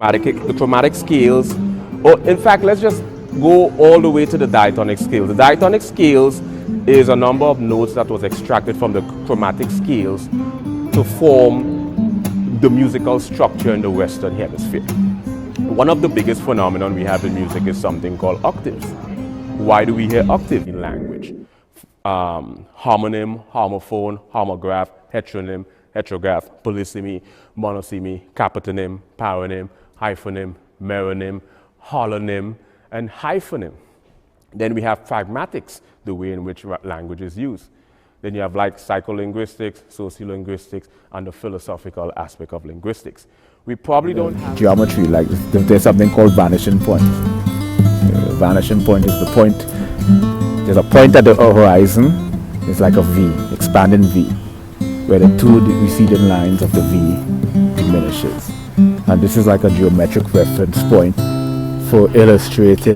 The chromatic scales, or in fact, let's just go all the way to the diatonic scales. The diatonic scales is a number of notes that was extracted from the chromatic scales to form the musical structure in the Western Hemisphere. One of the biggest phenomena we have in music is something called octaves. Why do we hear octave in language? Homonym, homophone, homograph, heteronym, heterograph, polysemy, monosemy, capitonym, paronym, hyphonym, meronym, holonym, and hyphonym. Then we have pragmatics, the way in which language is used. Then you have like psycholinguistics, sociolinguistics, and the philosophical aspect of linguistics. We probably don't have geometry, like there's something called vanishing point. Vanishing point is the point, there's a point at the horizon, it's like a V, expanding V, where the two receding lines of the V diminishes. And this is like a geometric reference point for illustrating